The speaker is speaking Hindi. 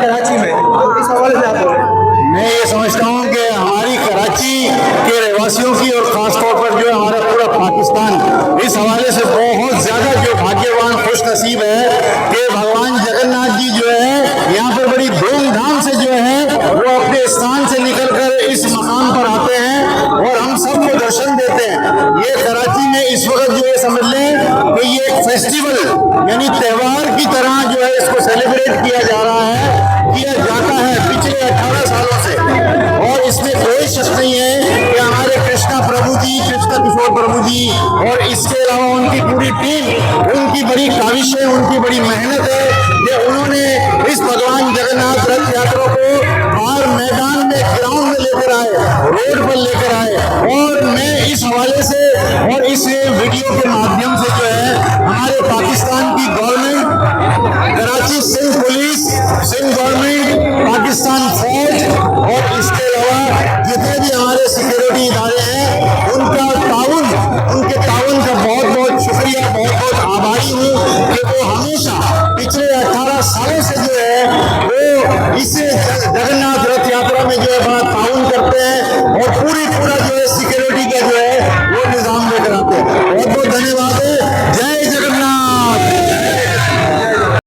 कराची में इस हवाले से आप बोले। मैं ये समझता हूँ कि हमारी कराची के रहवासियों की और खासतौर पर जो है हमारा पूरा पाकिस्तान इस हवाले से बहुत ज्यादा जो भाग्यवान खुश नसीब है कि भगवान जगन्नाथ जी जो है यहाँ पर बड़ी धूमधाम से जो है वो अपने स्थान से निकलकर इस मकाम पर आते हैं और हम सबको दर्शन देते हैं। ये कराची में इस वक्त जो है समझ लें कि ये एक फेस्टिवल यानी त्योहार की तरह जो है इसको सेलिब्रेट किया जा रहा है, किया जाता है पिछले 18 सालों से। और इसमें कोई शक नहीं है कि हमारे कृष्णा किशोर प्रभु जी और इसके अलावा उनकी पूरी टीम, उनकी बड़ी काविशें, उनकी बड़ी मेहनत है कि उन्होंने इस भगवान जगन्नाथ रथ यात्रा को बाहर मैदान में, ग्राउंड में लेकर आए, रोड पर लेकर आए। और मैं इस हवाले से और इस वीडियो के माध्यम से जो है हमारे पाकिस्तान की government, Karachi Sindh police, Sindh government, Pakistan फौज और इसके अलावा जितने भी हमारे सिक्योरिटी इदारे हैं उनका ताउन, उनके ताउन का बहुत बहुत शुक्रिया, बहुत बहुत आभारी हूँ कि वो हमेशा पिछले 18 सालों से जो है वो इस जगन्नाथ रथ यात्रा में जो है बड़ा ताउन करते हैं और पूरा जो